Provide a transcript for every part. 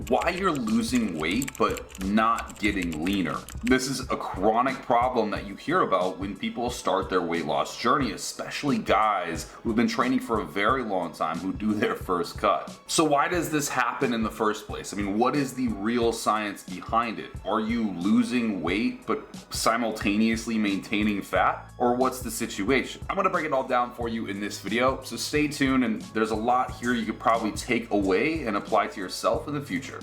why you're losing weight but not getting leaner. This is a chronic problem that you hear about when people start their weight loss journey, especially guys who've been training for a very long time who do their first cut. So why does this happen in the first place? I mean, what is the real science behind it? Are you losing weight but simultaneously maintaining fat? Or what's the situation? I'm gonna break it all down for you in this video, so stay tuned, and there's a lot here you could probably take away and apply to yourself in the future.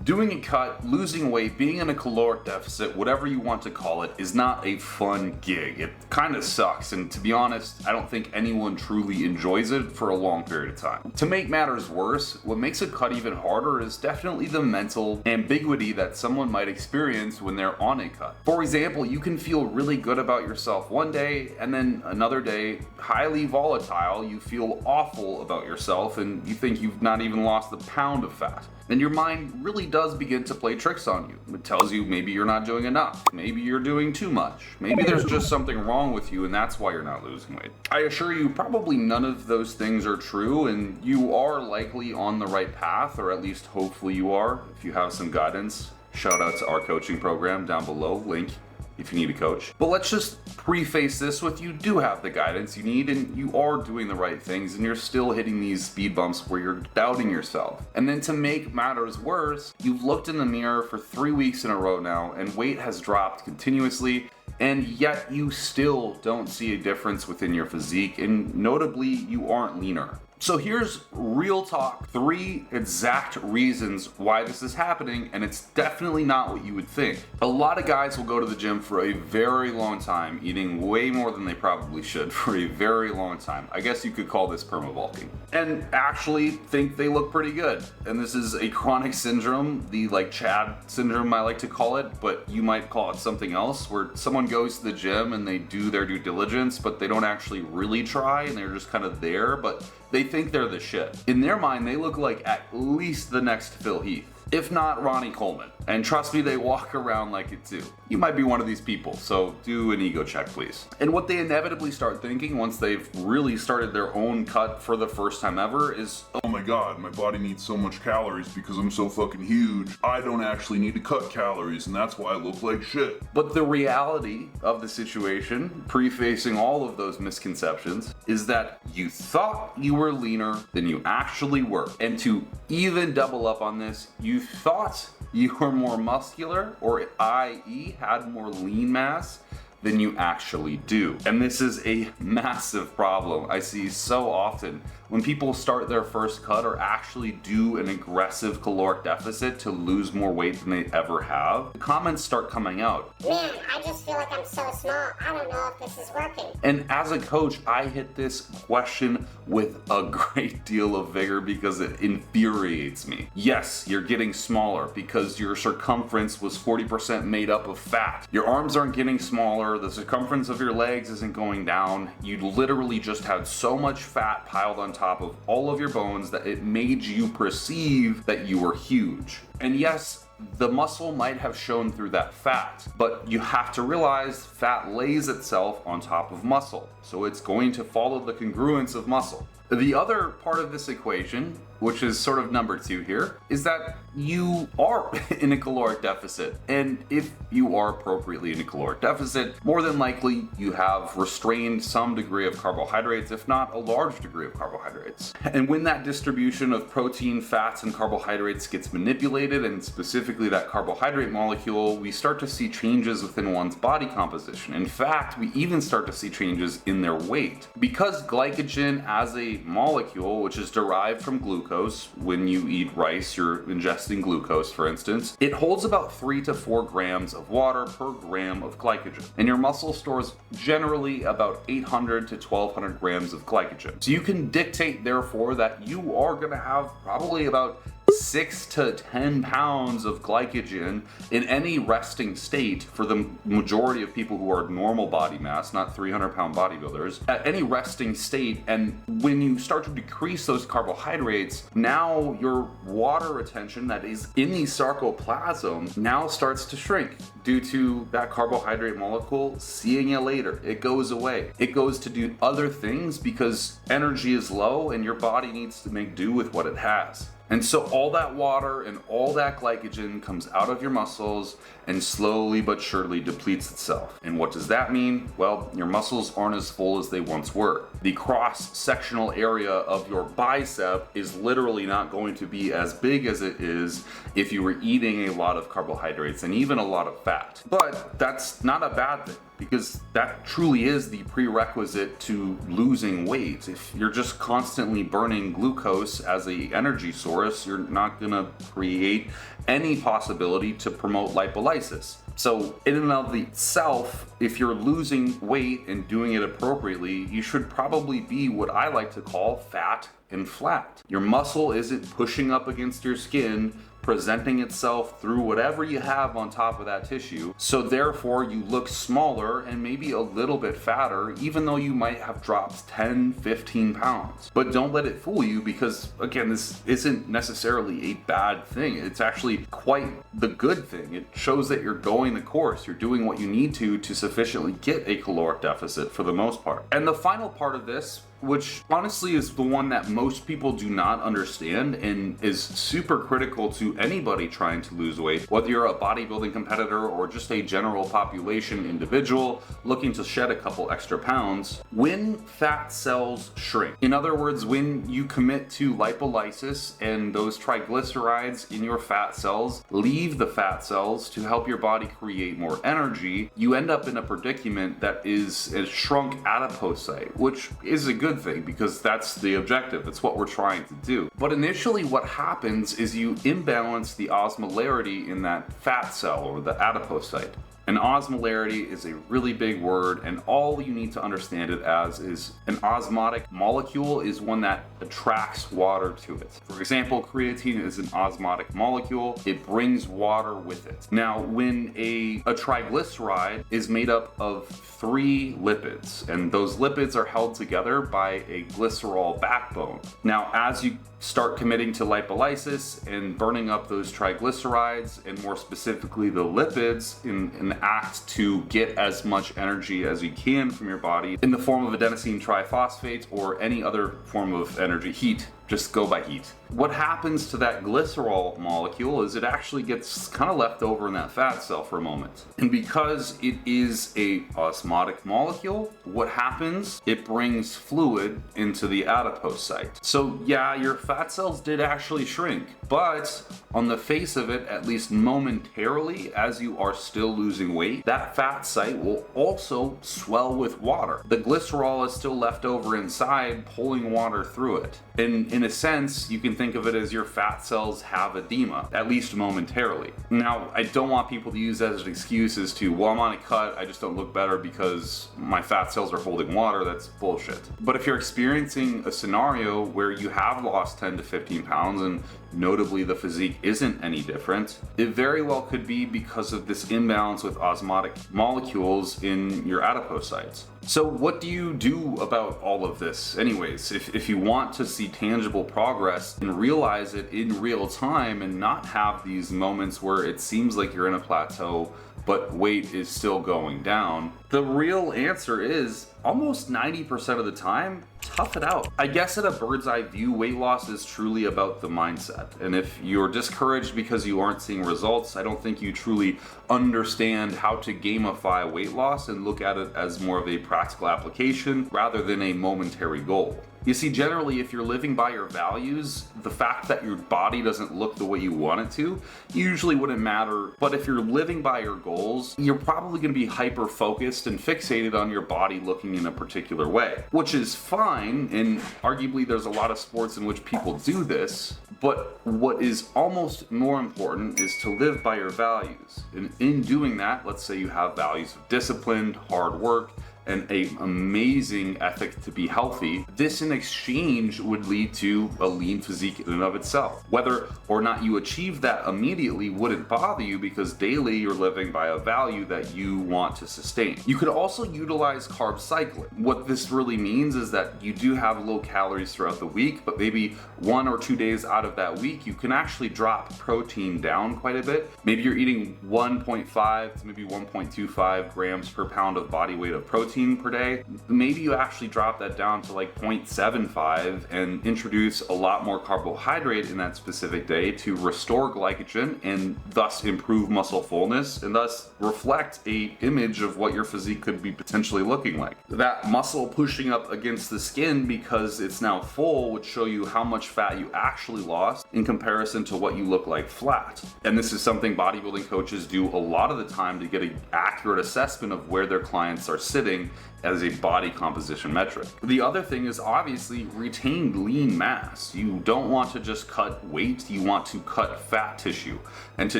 Doing a cut, losing weight, being in a caloric deficit, whatever you want to call it, is not a fun gig. It kind of sucks, and to be honest, I don't think anyone truly enjoys it for a long period of time. To make matters worse, what makes a cut even harder is definitely the mental ambiguity that someone might experience when they're on a cut. For example, you can feel really good about yourself one day, and then another day, highly volatile, you feel awful about yourself, and you think you've not even lost a pound of fat. And your mind really does begin to play tricks on you. It tells you maybe you're not doing enough, maybe you're doing too much, maybe there's just something wrong with you and that's why you're not losing weight. I assure you, probably none of those things are true, and you are likely on the right path, or at least hopefully you are. If you have some guidance, shout out to our coaching program down below, link if you need a coach. But let's just preface this with, you do have the guidance you need, and you are doing the right things, and you're still hitting these speed bumps where you're doubting yourself. And then to make matters worse, you've looked in the mirror for 3 weeks in a row now, and weight has dropped continuously, and yet you still don't see a difference within your physique, and notably, you aren't leaner. So here's real talk, 3 exact reasons why this is happening, and it's definitely not what you would think. A lot of guys will go to the gym for a very long time, eating way more than they probably should for a very long time. I guess you could call this perma-bulking. And actually think they look pretty good. And this is a chronic syndrome, the Chad syndrome I like to call it, but you might call it something else, where someone goes to the gym and they do their due diligence, but they don't actually really try, and they're just kind of there, but they think they're the shit. In their mind, they look like at least the next Phil Heath, if not Ronnie Coleman. And trust me, they walk around like it too. You might be one of these people, so do an ego check, please. And what they inevitably start thinking once they've really started their own cut for the first time ever is, oh my god, my body needs so much calories because I'm so fucking huge. I don't actually need to cut calories, and that's why I look like shit. But the reality of the situation, prefacing all of those misconceptions, is that you thought you were leaner than you actually were. And to even double up on this, you thought you were more muscular, or i.e. had more lean mass, than you actually do. And this is a massive problem I see so often when people start their first cut or actually do an aggressive caloric deficit to lose more weight than they ever have. The comments start coming out. Man, I just feel like I'm so small. I don't know if this is working. And as a coach, I hit this question with a great deal of vigor because it infuriates me. Yes, you're getting smaller because your circumference was 40% made up of fat. Your arms aren't getting smaller, the circumference of your legs isn't going down. You literally just had so much fat piled on top of all of your bones that it made you perceive that you were huge. And yes, the muscle might have shown through that fat, but you have to realize fat lays itself on top of muscle, so it's going to follow the congruence of muscle. The other part of this equation, which is sort of number 2 here, is that you are in a caloric deficit. And if you are appropriately in a caloric deficit, more than likely you have restrained some degree of carbohydrates, if not a large degree of carbohydrates. And when that distribution of protein, fats, and carbohydrates gets manipulated, and specifically that carbohydrate molecule, we start to see changes within one's body composition. In fact, we even start to see changes in their weight. Because glycogen as a molecule, which is derived from glucose, when you eat rice, you're ingesting glucose, for instance, it holds about 3 to 4 grams of water per gram of glycogen. And your muscle stores generally about 800 to 1200 grams of glycogen. So you can dictate, therefore, that you are going to have probably about 6 to 10 pounds of glycogen in any resting state for the majority of people who are normal body mass, not 300-pound bodybuilders, at any resting state. And when you start to decrease those carbohydrates, now your water retention that is in the sarcoplasm now starts to shrink due to that carbohydrate molecule seeing you later. It goes away. It goes to do other things because energy is low and your body needs to make do with what it has. And so all that water and all that glycogen comes out of your muscles and slowly but surely depletes itself. And what does that mean? Well, your muscles aren't as full as they once were. The cross-sectional area of your bicep is literally not going to be as big as it is if you were eating a lot of carbohydrates and even a lot of fat. But that's not a bad thing, because that truly is the prerequisite to losing weight. If you're just constantly burning glucose as an energy source, you're not gonna create any possibility to promote lipolysis. So in and of itself, if you're losing weight and doing it appropriately, you should probably be what I like to call fat and flat. Your muscle isn't pushing up against your skin, presenting itself through whatever you have on top of that tissue. So therefore you look smaller and maybe a little bit fatter, even though you might have dropped 10, 15 pounds. But don't let it fool you, because again, this isn't necessarily a bad thing. It's actually quite the good thing. It shows that you're going the course. You're doing what you need to sufficiently get a caloric deficit for the most part. And the final part of this, which honestly is the one that most people do not understand and is super critical to anybody trying to lose weight, whether you're a bodybuilding competitor or just a general population individual looking to shed a couple extra pounds. When fat cells shrink, in other words, when you commit to lipolysis and those triglycerides in your fat cells leave the fat cells to help your body create more energy, you end up in a predicament that is a shrunk adipocyte, which is a good thing because that's the objective. It's what we're trying to do. But initially what happens is you imbalance the osmolarity in that fat cell or the adipocyte. And osmolarity is a really big word, and all you need to understand it as is an osmotic molecule is one that attracts water to it. For example, creatine is an osmotic molecule. It brings water with it. Now, when a triglyceride is made up of 3 lipids, and those lipids are held together by a glycerol backbone. Now, as you start committing to lipolysis and burning up those triglycerides, and more specifically the lipids, in an act to get as much energy as you can from your body in the form of adenosine triphosphate or any other form of energy, heat, just go by heat. What happens to that glycerol molecule is it actually gets kind of left over in that fat cell for a moment. And because it is a osmotic molecule, what happens? It brings fluid into the adipocyte. So yeah, your fat cells did actually shrink, but on the face of it, at least momentarily, as you are still losing weight, that fat site will also swell with water. The glycerol is still left over inside, pulling water through it. And in a sense, you can think of it as your fat cells have edema, at least momentarily. Now, I don't want people to use that as an excuse as to, well, I'm on a cut, I just don't look better because my fat cells are holding water. That's bullshit. But if you're experiencing a scenario where you have lost 10 to 15 pounds and notably the physique isn't any different, it very well could be because of this imbalance with osmotic molecules in your adipocytes. So what do you do about all of this anyways? If you want to see tangible progress and realize it in real time and not have these moments where it seems like you're in a plateau but weight is still going down, the real answer is almost 90% of the time, tough it out. I guess at a bird's eye view, weight loss is truly about the mindset. And if you're discouraged because you aren't seeing results, I don't think you truly understand how to gamify weight loss and look at it as more of a practical application rather than a momentary goal. You see, generally, if you're living by your values, the fact that your body doesn't look the way you want it to usually wouldn't matter. But if you're living by your goals, you're probably going to be hyper-focused and fixated on your body looking in a particular way, which is fine, and arguably there's a lot of sports in which people do this. But what is almost more important is to live by your values. And in doing that, let's say you have values of discipline, hard work, and an amazing ethic to be healthy, this in exchange would lead to a lean physique in and of itself. Whether or not you achieve that immediately wouldn't bother you, because daily you're living by a value that you want to sustain. You could also utilize carb cycling. What this really means is that you do have low calories throughout the week, but maybe 1 or 2 days out of that week you can actually drop protein down quite a bit. Maybe you're eating 1.5 to maybe 1.25 grams per pound of body weight of protein per day. Maybe you actually drop that down to like 0.75 and introduce a lot more carbohydrate in that specific day to restore glycogen and thus improve muscle fullness, and thus reflect a image of what your physique could be potentially looking like. That muscle pushing up against the skin because it's now full would show you how much fat you actually lost in comparison to what you look like flat. And this is something bodybuilding coaches do a lot of the time to get an accurate assessment of where their clients are sitting as a body composition metric. The other thing is obviously retain lean mass. You don't want to just cut weight, you want to cut fat tissue. And to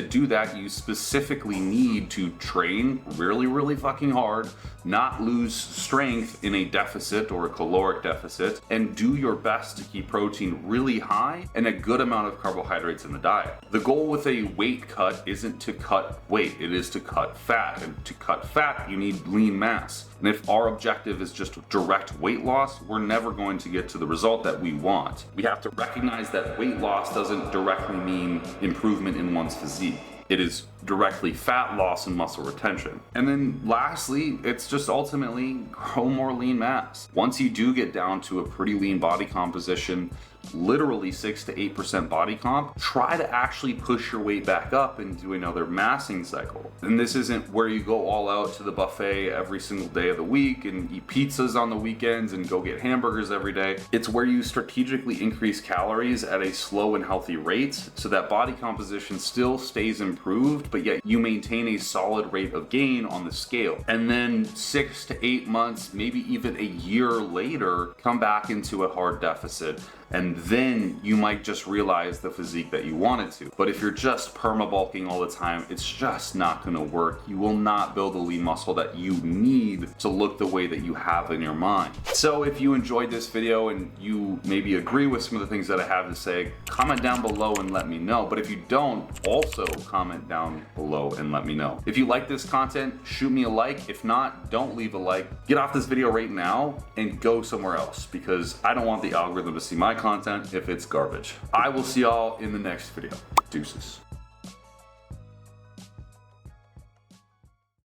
do that, you specifically need to train really fucking hard, not lose strength in a deficit or a caloric deficit, and do your best to keep protein really high and a good amount of carbohydrates in the diet. The goal with a weight cut isn't to cut weight, it is to cut fat. And to cut fat, you need lean mass. And if our objective is just direct weight loss, we're never going to get to the result that we want. We have to recognize that weight loss doesn't directly mean improvement in one's physique. It is directly fat loss and muscle retention. And then lastly, it's just ultimately grow more lean mass. Once you do get down to a pretty lean body composition, literally 6 to 8% body comp, try to actually push your weight back up and do another massing cycle. And this isn't where you go all out to the buffet every single day of the week and eat pizzas on the weekends and go get hamburgers every day. It's where you strategically increase calories at a slow and healthy rate so that body composition still stays improved, but yet you maintain a solid rate of gain on the scale. And then 6 to 8 months, maybe even a year later, come back into a hard deficit. And then you might just realize the physique that you wanted to. But if you're just perma-bulking all the time, it's just not gonna work. You will not build the lean muscle that you need to look the way that you have in your mind. So if you enjoyed this video and you maybe agree with some of the things that I have to say, comment down below and let me know. But if you don't, also comment down below and let me know. If you like this content, shoot me a like. If not, don't leave a like. Get off this video right now and go somewhere else, because I don't want the algorithm to see my content if it's garbage. I will see y'all in the next video. Deuces.